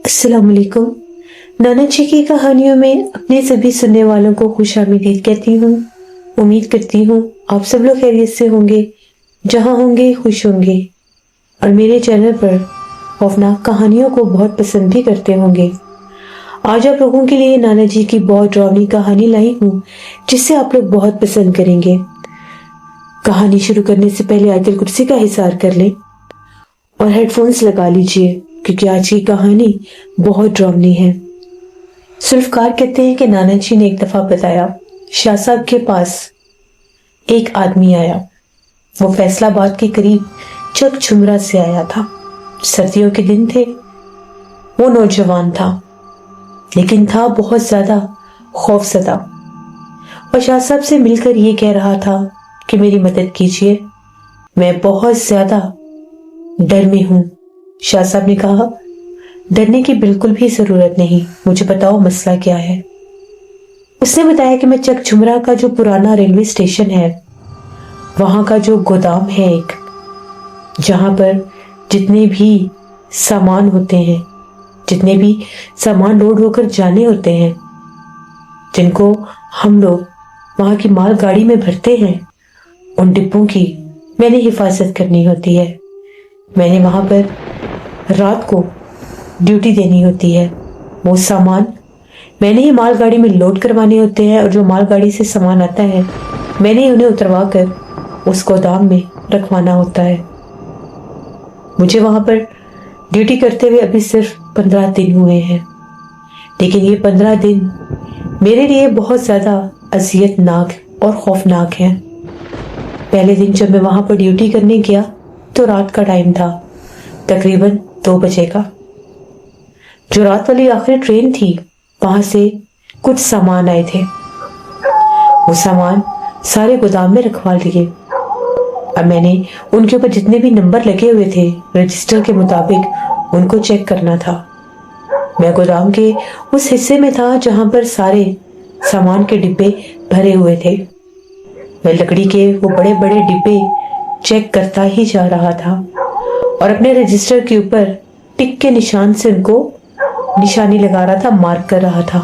अस्सलाम वालेकुम। नाना जी की कहानियों में अपने सभी सुनने वालों को खुशामदीद कहती हूँ। उम्मीद करती हूँ आप सब लोग खैरियत से होंगे, जहाँ होंगे खुश होंगे और मेरे चैनल पर खौफनाक कहानियों को बहुत पसंद भी करते होंगे। आज आप लोगों के लिए नाना जी की बहुत डरावनी कहानी लाई हूँ, जिसे आप लोग बहुत पसंद करेंगे। कहानी शुरू करने से पहले आयतुल कुर्सी का हिसार कर लें और हेडफोन्स लगा लीजिए, क्योंकि आज की कहानी बहुत डरावनी है। सुल्फकार कहते हैं कि नाना जी ने एक दफा बताया, शाह साहब के पास एक आदमी आया। वो फैसलाबाद के करीब चक झुमरा से आया था। सर्दियों के दिन थे। वो नौजवान था, लेकिन था बहुत ज्यादा खौफजदा, और शाह साहब से मिलकर ये कह रहा था कि मेरी मदद कीजिए, मैं बहुत ज्यादा डर में हूं। शाह साहब ने कहा, डरने की बिल्कुल भी जरूरत नहीं, मुझे बताओ मसला क्या है। उसने बताया कि मैं चक झुमरा का जो पुराना रेलवे स्टेशन है, वहां का जो गोदाम है एक, जहां पर जितने भी सामान होते हैं, जितने भी सामान लोड होकर जाने होते हैं, जिनको हम लोग वहां की माल गाड़ी में भरते हैं, उन डिब्बों की मैंने हिफाजत करनी होती है। मैंने वहां पर रात को ड्यूटी देनी होती है। वो सामान मैंने ही मालगाड़ी में लोड करवाने होते हैं, और जो मालगाड़ी से सामान आता है मैंने ही उन्हें उतरवा कर उस गोदाम में रखवाना होता है। मुझे वहां पर ड्यूटी करते हुए अभी सिर्फ 15 दिन हुए हैं, लेकिन ये 15 दिन मेरे लिए बहुत ज्यादा अजियतनाक और खौफनाक है। पहले दिन जब मैं वहां पर ड्यूटी करने गया तो रात का टाइम था, तकरीबन 2 बजे का। जो रात वाली आखिरी ट्रेन थी, वहां से कुछ सामान आए थे। वो सामान सारे गोदाम में रखवा लिए। अब मैंने उनके ऊपर जितने भी नंबर लगे हुए थे रजिस्टर के मुताबिक उनको चेक करना था। मैं गोदाम के उस हिस्से में था जहां पर सारे सामान के डिब्बे भरे हुए थे। मैं लकड़ी के वो बड़े बड़े डिब्बे चेक करता ही जा रहा था और अपने रजिस्टर के ऊपर टिक के निशान से उनको निशानी लगा रहा था, मार्क कर रहा था।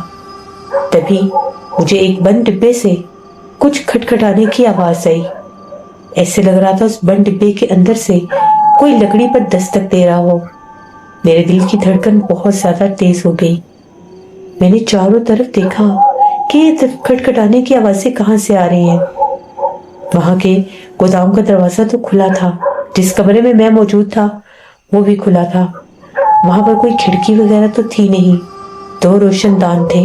तभी मुझे एक बंद डिब्बे से कुछ खटखटाने की आवाज आई। ऐसे लग रहा था उस बंद डिब्बे के अंदर से कोई लकड़ी पर दस्तक दे रहा हो। मेरे दिल की धड़कन बहुत ज्यादा तेज हो गई। मैंने चारों तरफ देखा कि ये खटखटाने की आवाजें कहां से आ रही हैं। वहां के गोदाम का दरवाजा तो खुला था, जिस कमरे में मैं मौजूद था वो भी खुला था। वहां पर कोई खिड़की वगैरह तो थी नहीं। 2 रोशनदान थे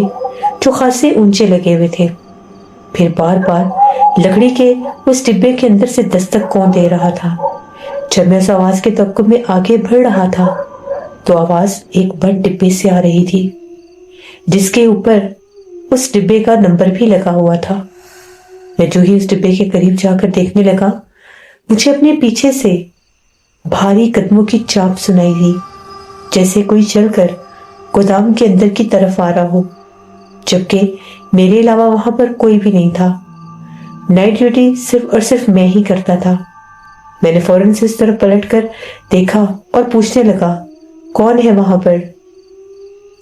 जो खासे ऊंचे लगे हुए थे। फिर बार बार लकड़ी के उस डिब्बे के अंदर से दस्तक कौन दे रहा था। जब मैं उस आवाज के तवक्कुफ में आगे बढ़ रहा था तो आवाज एक बंद डिब्बे से आ रही थी, जिसके ऊपर उस डिब्बे का नंबर भी लगा हुआ था। मैं जो ही उस डिब्बे के करीब जाकर देखने लगा, मुझे अपने पीछे से भारी कदमों की चाप सुनाई दी, जैसे कोई चलकर गोदाम के अंदर की तरफ आ रहा हो, जबकि मेरे अलावा वहां पर कोई भी नहीं था। नाइट ड्यूटी सिर्फ और सिर्फ मैं ही करता था। मैंने फौरन से इस तरफ पलटकर देखा और पूछने लगा, कौन है वहां पर?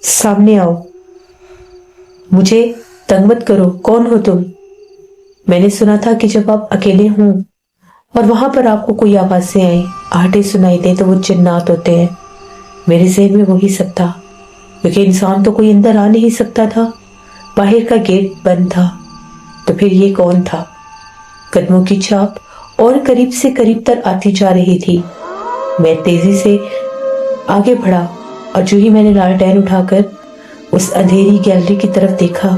सामने आओ, मुझे तंग मत करो, कौन हो तुम? मैंने सुना था कि जब आप अकेले हों और वहां पर आपको कोई आवाजें आए, आहटे सुनाई दे, तो वो जिन्नात होते हैं। मेरे ज़हन में वही सब था, क्योंकि इंसान तो कोई अंदर आ नहीं सकता था, बाहर का गेट बंद था। तो फिर ये कौन था? कदमों की छाप और करीब से करीब तक आती जा रही थी। मैं तेजी से आगे बढ़ा और जो ही मैंने लालटेन उठाकर उस अंधेरी गैलरी की तरफ देखा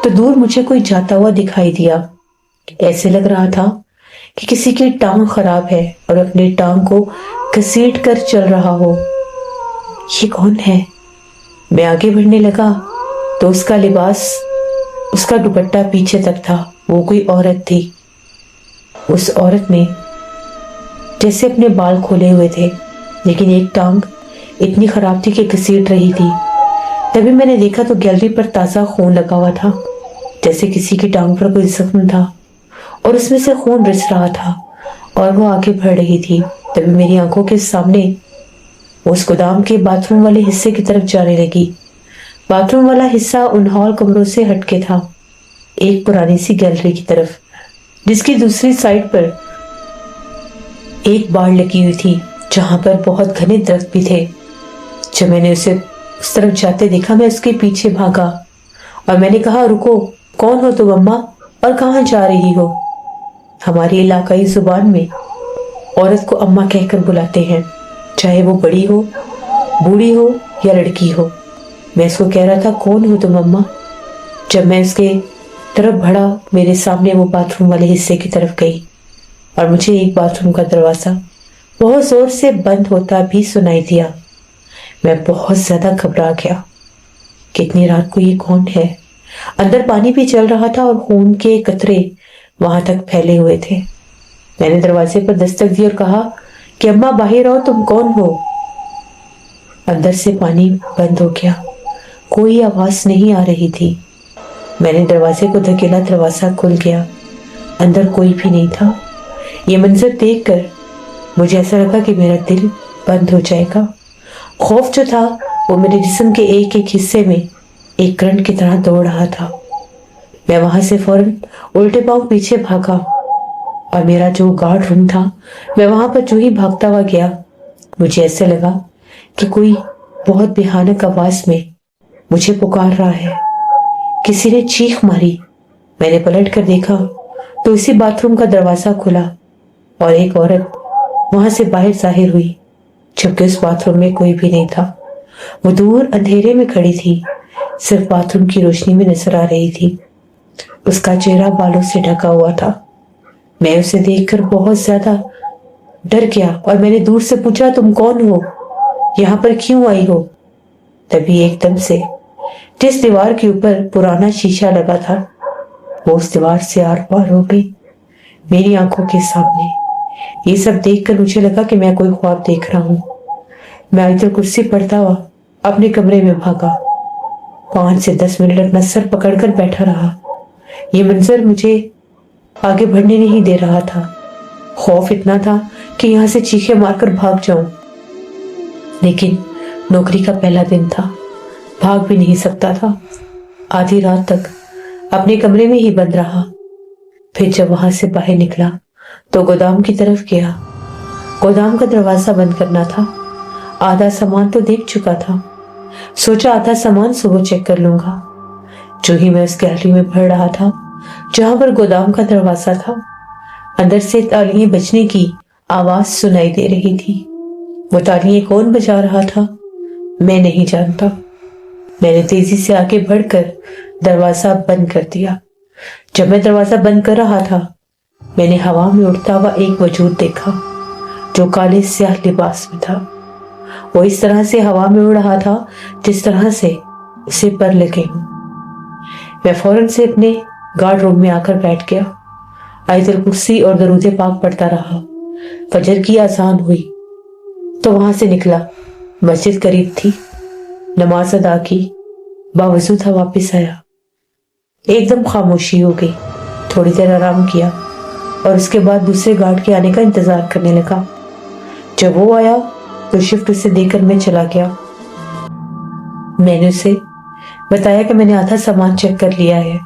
तो दूर मुझे कोई जाता हुआ दिखाई दिया। ऐसे लग रहा था कि किसी की टांग खराब है और अपनी टांग को घसीट कर चल रहा हो। ये कौन है? मैं आगे बढ़ने लगा तो उसका लिबास, उसका दुपट्टा पीछे तक था। वो कोई औरत थी। उस औरत ने जैसे अपने बाल खोले हुए थे, लेकिन एक टांग इतनी खराब थी कि घसीट रही थी। तभी मैंने देखा तो गैलरी पर ताजा खून लगा हुआ था, जैसे किसी की टांग पर कोई जख्म था और उसमें से खून रिस रहा था और वो आगे बढ़ रही थी। तभी मेरी आंखों के सामने उस गोदाम के बाथरूम वाले हिस्से की तरफ जाने लगी। बाथरूम वाला हिस्सा उन हॉल कमरों से हटके था, एक पुरानी सी गैलरी की तरफ, जिसकी दूसरी साइड पर एक बाड़ लगी हुई थी जहां पर बहुत घने दरख्त भी थे। जब मैंने उसे उस तरफ जाते देखा, मैं उसके पीछे भागा और मैंने कहा, रुको, कौन हो तुम अम्मा और कहाँ जा रही हो? हमारी इलाकाई जुबान में औरत को अम्मा कहकर बुलाते हैं, चाहे वो बड़ी हो, बूढ़ी हो या लड़की हो। मैं उसको कह रहा था, कौन हो तुम अम्मा? जब मैं उसके तरफ बढ़ा, मेरे सामने वो बाथरूम वाले हिस्से की तरफ गई और मुझे एक बाथरूम का दरवाजा बहुत जोर से बंद होता भी सुनाई दिया। मैं बहुत ज्यादा घबरा गया। कितनी रात को ये कौन है? अंदर पानी भी चल रहा था और खून के कतरे वहां तक फैले हुए थे। मैंने दरवाजे पर दस्तक दी और कहा कि अम्मा बाहर आओ, तुम कौन हो? अंदर से पानी बंद हो गया, कोई आवाज नहीं आ रही थी। मैंने दरवाजे को धकेला, दरवाजा खुल गया, अंदर कोई भी नहीं था। ये मंजर देखकर मुझे ऐसा लगा कि मेरा दिल बंद हो जाएगा। खौफ जो था वो मेरे जिस्म के एक एक हिस्से में एक करंट की तरह दौड़ रहा था। मैं वहां से फौरन उल्टे पांव पीछे भागा और मेरा जो गार्ड रूम था, मैं वहां पर जो ही भागता हुआ गया, मुझे ऐसे लगा कि कोई बहुत भयानक आवाज में मुझे पुकार रहा है। किसी ने चीख मारी। मैंने पलट कर देखा तो इसी बाथरूम का दरवाजा खुला और एक औरत वहां से बाहर जाहिर हुई, जबकि उस बाथरूम में कोई भी नहीं था। वो दूर अंधेरे में खड़ी थी, सिर्फ बाथरूम की रोशनी में नजर आ रही थी। उसका चेहरा बालों से ढका हुआ था। मैं उसे देखकर बहुत ज्यादा डर गया और मैंने दूर से पूछा, तुम कौन हो? यहाँ पर क्यों आई हो? तभी एकदम से जिस दीवार के ऊपर पुराना शीशा लगा था, वो उस दीवार से आर पार हो गई मेरी आंखों के सामने। ये सब देखकर मुझे लगा कि मैं कोई ख्वाब देख रहा हूं। मैं आयतुल कुर्सी पढ़ता हुआ अपने कमरे में भागा। 5 से 10 मिनट अपना सर पकड़कर बैठा रहा। ये मंजर मुझे आगे बढ़ने नहीं दे रहा था। खौफ इतना था कि यहां से चीखें मारकर भाग जाऊं, लेकिन नौकरी का पहला दिन था, भाग भी नहीं सकता था। आधी रात तक अपने कमरे में ही बंद रहा। फिर जब वहां से बाहर निकला तो गोदाम की तरफ गया। गोदाम का दरवाजा बंद करना था। आधा सामान तो देख चुका था, सोचा आधा सामान सुबह चेक कर लूंगा। जो ही मैं उस गैलरी में बढ़ रहा था जहां पर गोदाम का दरवाजा था, अंदर से तालियां बजने की आवाज सुनाई दे रही थी। वो तालियां कौन बजा रहा था मैं नहीं जानता। मैंने तेजी से आगे बढ़कर दरवाजा बंद कर दिया। जब मैं दरवाजा बंद कर रहा था, मैंने हवा में उड़ता हुआ एक वजूद देखा जो काले स्याह लिबास में था। वो इस तरह से हवा में उड़ रहा था जिस तरह से उसे पर लगे हूं। मैं फौरन से अपने गार्ड रूम में आकर बैठ गया। आयतुल कुर्सी और दरूद पाक पढ़ता रहा। फजर की आजान हुई तो वहां से निकला। मस्जिद करीब थी, नमाज अदा की, बावजू था, वापस आया। एकदम खामोशी हो गई। थोड़ी देर आराम किया और उसके बाद दूसरे गार्ड के आने का इंतजार करने लगा। जब वो आया तो शिफ्ट उसे देकर मैं चला गया। मैंने उसे बताया कि मैंने आधा सामान चेक कर लिया है,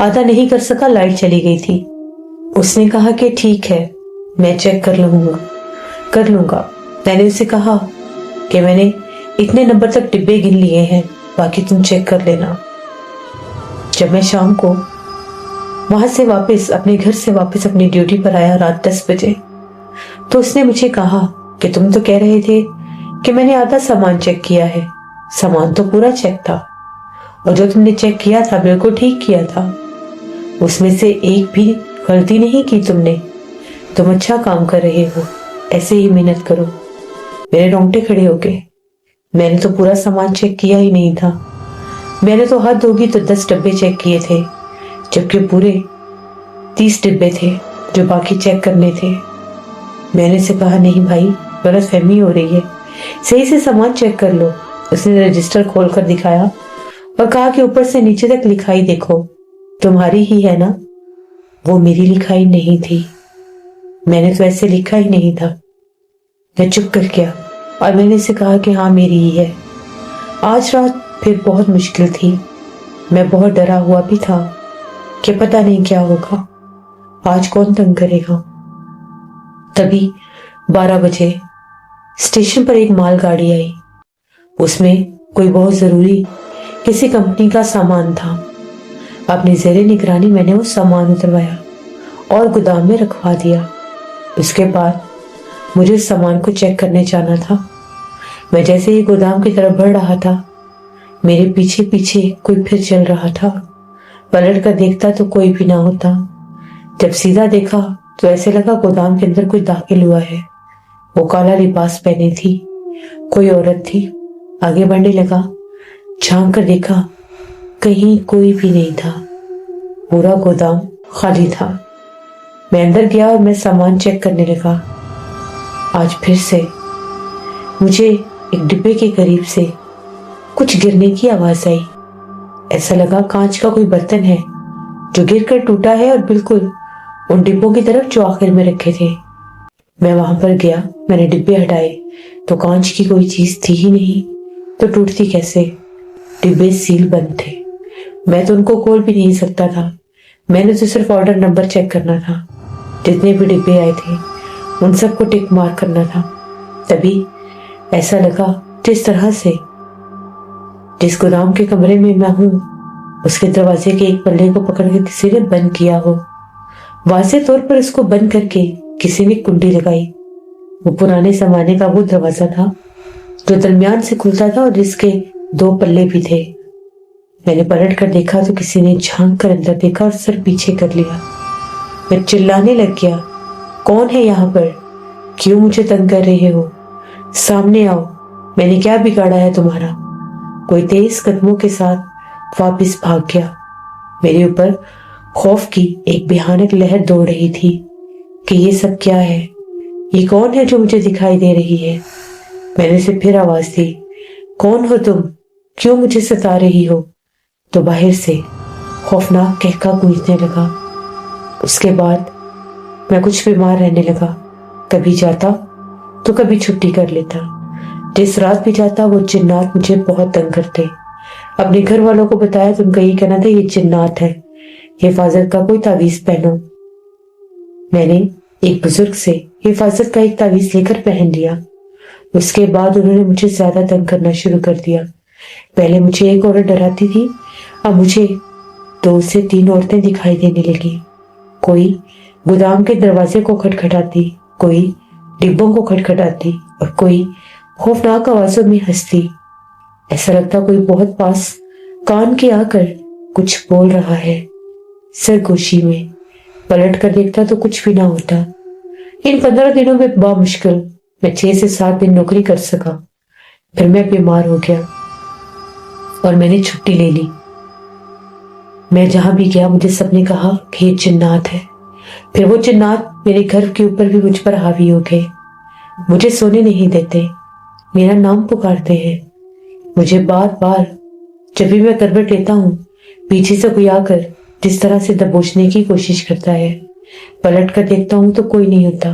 आधा नहीं कर सका, लाइट चली गई थी। उसने कहा कि ठीक है, मैं चेक कर लूंगा। मैंने उसे कहा कि मैंने इतने नंबर तक डिब्बे गिन लिए हैं, बाकी तुम चेक कर लेना। जब मैं शाम को वहां से वापस अपने घर से वापस अपनी ड्यूटी पर आया रात 10 बजे, तो उसने मुझे कहा कि तुम तो कह रहे थे कि मैंने आधा सामान चेक किया है। सामान तो पूरा चेक था और जो तुमने चेक किया था बिल्कुल ठीक किया था। उसमें से एक भी गलती नहीं की तुमने। तुम अच्छा काम कर रहे हो, ऐसे ही मेहनत करो। मेरे रोंगटे खड़े हो गए। मैंने तो पूरा सामान चेक किया ही नहीं था। मैंने तो हद होगी तो 10 डब्बे चेक किए थे, जबकि पूरे 30 डिब्बे थे जो बाकी चेक करने थे। मैंने से कहा, नहीं भाई, गलतफहमी हो रही है, सही से सामान चेक कर लो। उसने रजिस्टर खोलकर दिखाया और कहा कि ऊपर से नीचे तक लिखाई देखो, तुम्हारी ही है ना? वो मेरी लिखाई नहीं थी। मैंने तो ऐसे लिखा ही नहीं था। मैं चुप कर गया। اور میں نے اسے کہا کہ ہاں میری ہی ہے۔ آج رات پھر بہت مشکل تھی، میں بہت ڈرا ہوا بھی تھا کہ پتہ نہیں کیا ہوگا، آج کون تنگ کرے گا۔ تبھی 12 بجے اسٹیشن پر ایک مال گاڑی آئی، اس میں کوئی بہت ضروری کسی کمپنی کا سامان تھا۔ اپنی زیر نگرانی میں نے وہ سامان اتروایا اور گودام میں رکھوا دیا۔ اس کے بعد مجھے اس سامان کو چیک کرنے جانا تھا۔ میں جیسے ہی گودام کی طرف بڑھ رہا تھا، میرے پیچھے پیچھے کوئی پھر چل رہا تھا۔ پلٹ کر دیکھتا تو کوئی بھی نہ ہوتا۔ جب سیدھا دیکھا تو ایسے لگا گودام کے اندر کوئی داخل ہوا ہے۔ وہ کالا لباس پہنی تھی، کوئی عورت تھی۔ آگے بڑھنے لگا، جھانک کر دیکھا، کہیں کوئی بھی نہیں تھا، پورا گودام خالی تھا۔ میں اندر گیا اور میں سامان چیک کرنے لگا۔ آج پھر سے مجھے ایک ڈبے کے قریب سے کچھ گرنے کی آواز آئی۔ ایسا لگا کانچ کا کوئی برتن ہے جو گر کر ٹوٹا ہے، اور بالکل ان ڈبوں کی طرف جو آخر میں رکھے تھے۔ میں وہاں پر گیا، میں نے ڈبے ہٹائے تو کانچ کی کوئی چیز تھی ہی نہیں، تو ٹوٹتی کیسے؟ ڈبے سیل بند تھے، میں تو ان کو کھول بھی نہیں سکتا تھا۔ میں نے تو صرف آرڈر نمبر چیک کرنا تھا، جتنے بھی ڈبے آئے تھے ان سب کو ٹک مار کرنا تھا۔ تبھی ایسا لگا جس طرح سے جس گودام کے کمرے میں میں ہوں، اس کے دروازے کے ایک پلے کو پکڑ کے کسی نے بند کیا ہو۔ واضح طور پر اس کو بند کر کے کسی نے کنڈی لگائی۔ وہ پرانے زمانے کا وہ دروازہ تھا جو درمیان سے کھلتا تھا اور جس کے 2 پلے بھی تھے۔ میں نے پلٹ کر دیکھا تو کسی نے جھانک کر اندر دیکھا اور سر پیچھے کر لیا۔ میں چلانے لگ گیا، کون ہے یہاں پر؟ کیوں مجھے تنگ کر رہے ہو؟ سامنے آؤ، میں نے کیا بگاڑا ہے تمہارا؟ کوئی تیز قدموں کے ساتھ واپس بھاگ گیا۔ میرے اوپر خوف کی ایک بھیانک لہر دوڑ رہی تھی کہ یہ سب کیا ہے، یہ کون ہے جو مجھے دکھائی دے رہی ہے؟ میں نے اسے پھر آواز دی، کون ہو تم؟ کیوں مجھے ستا رہی ہو؟ تو باہر سے خوفناک کہکا گونجنے لگا۔ اس کے بعد میں کچھ بیمار رہنے لگا، کبھی جاتا تو کبھی چھٹی کر لیتا۔ جس رات بھی جاتا وہ جنات مجھے بہت تنگ کرتے۔ اپنے گھر والوں کو بتایا تو ان کا یہ کہنا تھا یہ جنات ہے، حفاظت کا کوئی تعویذ پہنو۔ میں نے ایک بزرگ سے حفاظت کا ایک تعویذ لے کر پہن لیا۔ اس کے بعد انہوں نے مجھے زیادہ تنگ کرنا شروع کر دیا۔ پہلے مجھے ایک عورت ڈراتی تھی، اب مجھے 2 سے 3 عورتیں دکھائی دینے لگی۔ کوئی گودام کے دروازے کو کھٹکھٹاتی، کوئی ڈبوں کو کھٹکھٹاتی اور کوئی خوفناک آوازوں میں ہنستی۔ ایسا لگتا کوئی بہت پاس کان کے آ کر کچھ بول رہا ہے۔ سرگوشی میں پلٹ کر دیکھتا تو کچھ بھی نہ ہوتا۔ ان 15 دنوں میں بامشکل میں 6 سے 7 دن نوکری کر سکا، پھر میں بیمار ہو گیا اور میں نے چھٹی لے لی۔ میں جہاں بھی گیا مجھے سب نے کہا کہ یہ جنات ہے۔ پھر وہ جنات میرے گھر کے اوپر بھی مجھ پر حاوی ہو گئے، مجھے سونے نہیں دیتے، میرا نام پکارتے ہیں۔ مجھے بار بار جب بھی میں کروٹ لیتا ہوں پیچھے سے کوئی آ کر جس طرح سے دبوچنے کی کوشش کرتا ہے۔ پلٹ کر دیکھتا ہوں تو کوئی نہیں ہوتا۔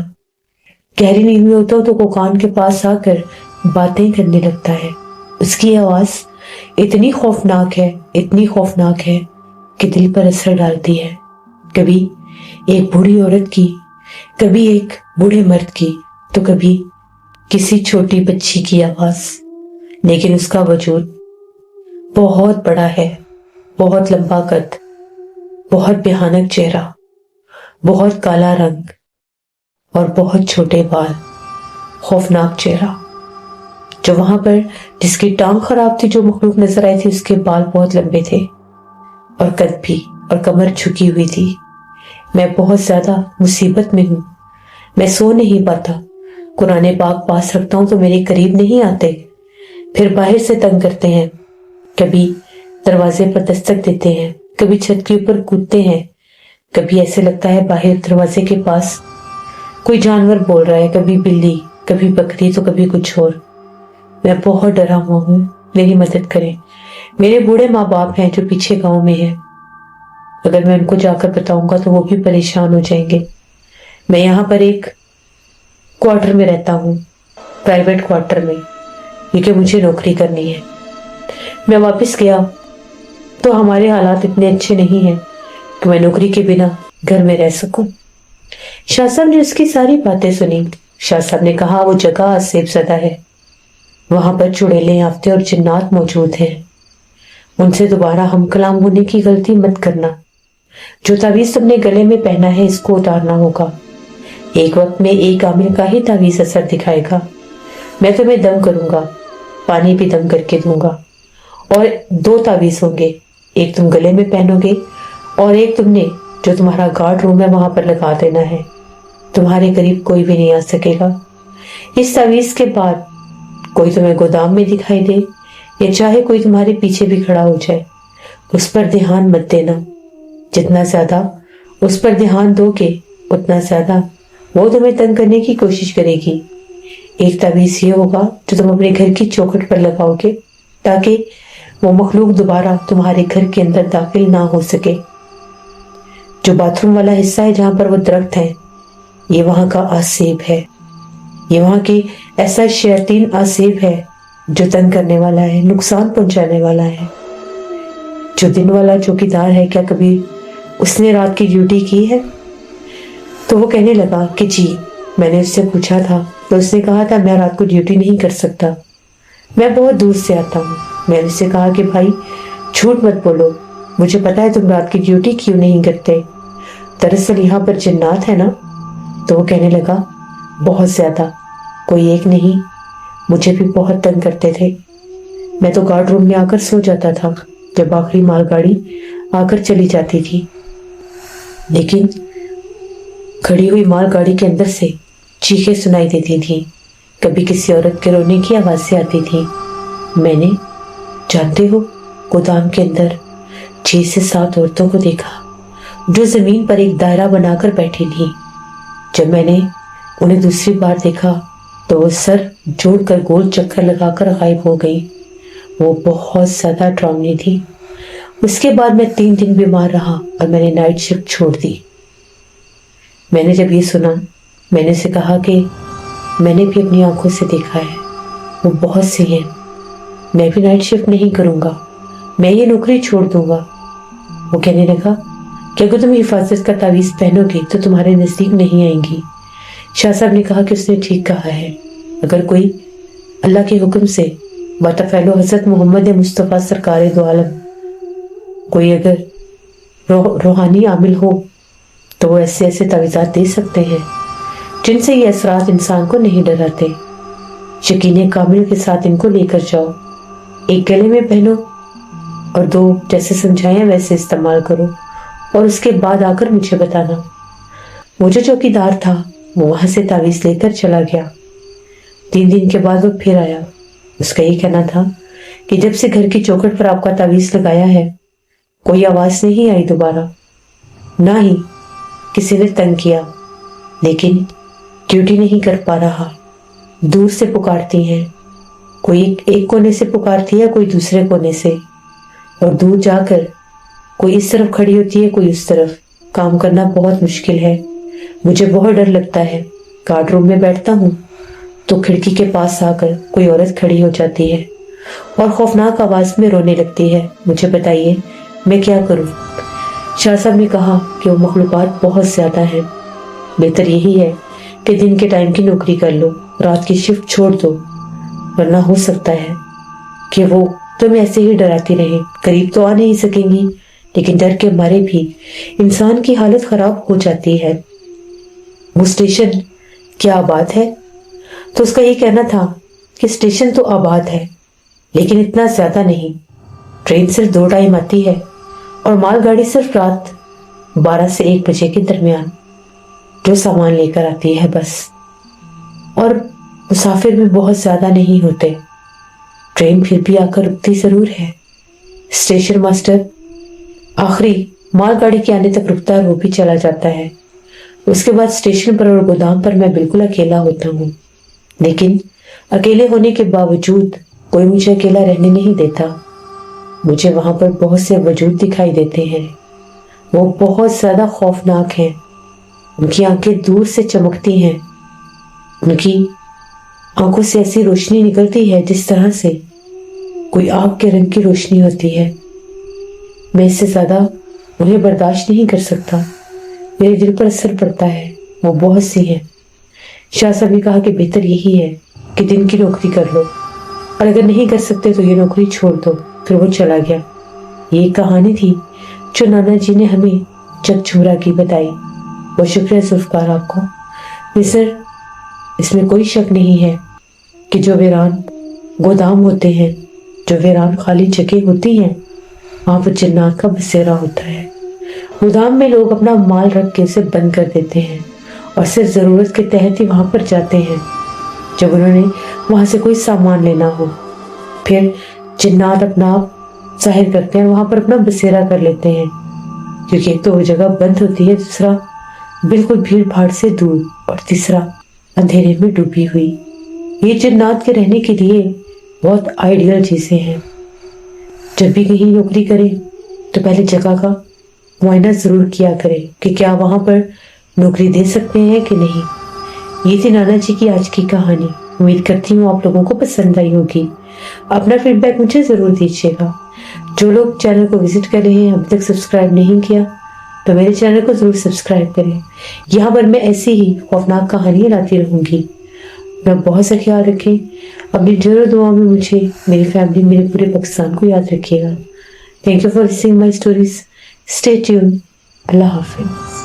گہری نیند میں ہوتا ہوں تو وہ کان کے پاس آ کر باتیں کرنے لگتا ہے۔ اس کی آواز اتنی خوفناک ہے، اتنی خوفناک ہے کہ دل پر اثر ڈالتی ہے۔ کبھی ایک بوڑھی عورت کی، کبھی ایک بوڑھے مرد کی، تو کبھی کسی چھوٹی بچی کی آواز، لیکن اس کا وجود بہت بڑا ہے، بہت لمبا قد، بہت بھیانک چہرہ، بہت کالا رنگ اور بہت چھوٹے بال۔ خوفناک چہرہ جو وہاں پر جس کی ٹانگ خراب تھی، جو مخلوق نظر آئی تھی، اس کے بال بہت لمبے تھے اور قد بھی، اور کمر جھکی ہوئی تھی۔ میں بہت زیادہ مصیبت میں ہوں، میں سو نہیں پاتا۔ قرآن پاک پاس رکھتا ہوں تو میرے قریب نہیں آتے، پھر باہر سے تنگ کرتے ہیں، کبھی دروازے پر دستک دیتے ہیں، کبھی چھت کے اوپر کودتے ہیں، کبھی ایسے لگتا ہے باہر دروازے کے پاس کوئی جانور بول رہا ہے، کبھی بلی، کبھی بکری تو کبھی کچھ اور۔ میں بہت ڈرا ہوا ہوں، میری مدد کریں۔ میرے بوڑھے ماں باپ ہیں جو پیچھے گاؤں میں ہیں، اگر میں ان کو جا کر بتاؤں گا تو وہ بھی پریشان ہو جائیں گے۔ میں یہاں پر ایک کوارٹر میں رہتا ہوں، प्राइवेट क्वार्टर में, क्योंकि मुझे नौकरी करनी है। मैं वापस गया तो हमारे हालात इतने अच्छे नहीं हैं कि मैं नौकरी के बिना घर में रह सकूं। शाह साहब ने उसकी सारी बातें सुनी। शाह साहब ने कहा, वो जगह आसेब ज़दा है, वहां पर चुड़ैलें, आफते और जिन्नात मौजूद हैं। उनसे दोबारा हम कलाम होने की गलती मत करना। जो तावीज़ तुमने गले में पहना है, इसको उतारना होगा। एक वक्त में एक आमिल का ही तावीज़ असर दिखाएगा। मैं तुम्हें दम करूंगा, पानी भी दम करके दूंगा, और 2 तावीज़ होंगे, एक तुम गले में पहनोगे और एक तुमने जो तुम्हारा गार्ड रूम है वहां पर लगा देना है। तुम्हारे करीब कोई भी नहीं आ सकेगा। इस तावीज़ के बाद कोई तुम्हें गोदाम में दिखाई दे या चाहे कोई तुम्हारे पीछे भी खड़ा हो जाए, उस पर ध्यान मत देना। जितना ज्यादा उस पर ध्यान दोगे उतना ज्यादा वो तुम्हें तंग करने की कोशिश करेगी। एक तावीज़ ये होगा जो तुम अपने घर की चौखट पर लगाओगे ताकि वो मखलूक दोबारा तुम्हारे घर के अंदर दाखिल ना हो सके। जो बाथरूम वाला हिस्सा है जहां पर वो दरख्त है, ये वहां का आसेब है। ये वहां की ऐसा शैतान आसेब है जो तंग करने वाला है, नुकसान पहुंचाने वाला है। जो दिन वाला चौकीदार है, क्या कभी उसने रात की ड्यूटी की है? तो वो कहने लगा कि जी, मैंने उससे पूछा था तो उसने कहा था मैं रात को ड्यूटी नहीं कर सकता, मैं बहुत दूर से आता हूँ। मैंने उससे कहा कि भाई झूठ मत बोलो, मुझे पता है तुम रात की ड्यूटी क्यों नहीं करते, दरअसल यहाँ पर जिन्नात है ना। तो वो कहने लगा बहुत ज्यादा, कोई एक नहीं, मुझे भी बहुत तंग करते थे। मैं तो गार्ड रूम में आकर सो जाता था जब आखिरी मालगाड़ी आकर चली जाती थी, लेकिन खड़ी हुई मालगाड़ी के अंदर से चीखें सुनाई देती थी, कभी किसी औरत के रोने की आवाज़ें आती थी। मैंने, जानते हो, गोदाम के अंदर 6 से 7 औरतों को देखा जो जमीन पर एक दायरा बनाकर बैठी थी। जब मैंने उन्हें दूसरी बार देखा तो वो सर जोड़कर गोल चक्कर लगाकर गायब हो गई। वो बहुत ज्यादा डरावनी थी। उसके बाद मैं 3 दिन बीमार रहा और मैंने नाइट शिफ्ट छोड़ दी। मैंने जब ये सुना, मैंने उसे कहा कि मैंने भी अपनी आंखों से देखा है, वो बहुत सी है, मैं भी नाइट शिफ्ट नहीं करूँगा, मैं ये नौकरी छोड़ दूंगा। वो कहने लगा कि अगर तुम हिफाजत का तावीज़ पहनोगे तो तुम्हारे नज़दीक नहीं आएंगी। शाह साहब ने कहा कि उसने ठीक कहा है। अगर कोई अल्लाह के हुक्म से बतफ़ैलो हज़रत मोहम्मद मुस्तफ़ा सरकार दो आलम कोई अगर रूहानी आमिल हो तो वो ऐसे ऐसे तावीज़ात दे सकते हैं जिनसे ये असरात इंसान को नहीं डराते। यकीन कामिल के साथ इनको लेकर जाओ, एक गले में पहनो और 2 जैसे समझाया वैसे इस्तेमाल करो, और उसके बाद आकर मुझे बताना। वो जो चौकीदार था वो वहां से तावीज़ लेकर चला गया। 3 दिन के बाद वो फिर आया। उसका ये कहना था कि जब से घर की चौखट पर आपका तावीज़ लगाया है कोई आवाज़ नहीं आई दोबारा, ना ही किसी ने तंग किया, लेकिन ड्यूटी नहीं कर पा रहा। दूर से पुकारती हैं, कोई एक कोने से पुकारती है, कोई दूसरे कोने से, और दूर जाकर कोई इस तरफ खड़ी होती है, कोई उस तरफ। काम करना बहुत मुश्किल है, मुझे बहुत डर लगता है। गार्ड रूम में बैठता हूँ तो खिड़की के पास आकर कोई औरत खड़ी हो जाती है और खौफनाक आवाज में रोने लगती है। मुझे बताइए मैं क्या करूँ? शाह साहब ने कहा कि वो मखलूक़ात बहुत ज़्यादा है, बेहतर यही है कि दिन के टाइम की नौकरी कर लो, रात की शिफ्ट छोड़ दो, वरना हो सकता है कि वो तुम्हें ऐसे ही डराती रहे। करीब तो आ नहीं सकेंगी, लेकिन डर के मारे भी इंसान की हालत खराब हो जाती है। वो स्टेशन क्या आबाद है? तो उसका ये कहना था कि स्टेशन तो आबाद है लेकिन इतना ज्यादा नहीं। ट्रेन सिर्फ 2 टाइम आती है और मालगाड़ी सिर्फ रात 12 से 1 बजे के दरमियान जो सामान लेकर आती है बस। और मुसाफिर भी बहुत ज्यादा नहीं होते। ट्रेन फिर भी आकर रुकती जरूर है। स्टेशन मास्टर आखिरी मालगाड़ी के आने तक रुकता है, वो भी चला जाता है। उसके बाद स्टेशन पर और गोदाम पर मैं बिल्कुल अकेला होता हूँ, लेकिन अकेले होने के बावजूद कोई मुझे अकेला रहने नहीं देता। मुझे वहां पर बहुत से वजूद दिखाई देते हैं, वो बहुत ज्यादा खौफनाक हैं। उनकी आंखें दूर से चमकती हैं, उनकी आंखों से ऐसी रोशनी निकलती है जिस तरह से कोई आग के रंग की रोशनी होती है। मैं इससे ज्यादा उन्हें बर्दाश्त नहीं कर सकता। मेरे दिल पर असर पड़ता है। वो बहुत सी है। शाह साहब ने कहा कि बेहतर यही है कि दिन की नौकरी कर लो, और अगर नहीं कर सकते तो ये नौकरी छोड़ दो। फिर वो चला गया। ये एक कहानी थी जो नाना जी ने हमें जगझूरा की बताई। वो शुक्रिया जुल्फकार आपको। मिस्र, इसमें कोई शक नहीं है कि जो वीरान गोदाम होते हैं, जो वीरान खाली जगह होती हैं, वहां पर जिन्नात का बसेरा होता है। गोदाम में लोग अपना माल रख के उसे बंद कर देते हैं और सिर्फ जरूरत के तहत ही वहां पर जाते हैं जब उन्होंने वहां से कोई सामान लेना हो। फिर जिन्नात अपना आप जाहिर करते हैं और वहां पर अपना बसेरा कर लेते हैं, क्योंकि एक तो वो जगह बंद होती है, दूसरा बिल्कुल भीड़ भाड़ से दूर, और तीसरा अंधेरे में डूबी हुई। ये जिन्नात के रहने के लिए बहुत आइडियल चीजें हैं। जब भी कहीं नौकरी करें तो पहले जगह का मुआयना जरूर किया करें कि क्या वहां पर नौकरी दे सकते हैं कि नहीं। ये थी नाना जी की आज की कहानी। उम्मीद करती हूँ आप लोगों को पसंद आई होगी। अपना फीडबैक मुझे जरूर दीजिएगा। जो लोग चैनल को विजिट कर रहे हैं, अभी तक सब्सक्राइब नहीं किया, तो मेरे चैनल को जरूर सब्सक्राइब करें। यहाँ पर मैं ऐसी ही खौफनाक कहानियाँ लाती रहूंगी। अपना बहुत सा ख्याल रखें। अपनी जरूर दुआ में मुझे, मेरी फैमिली, मेरे पूरे पाकिस्तान को याद रखिएगा। Thank you for listening my stories. Stay tune. अल्लाह हाफिज़।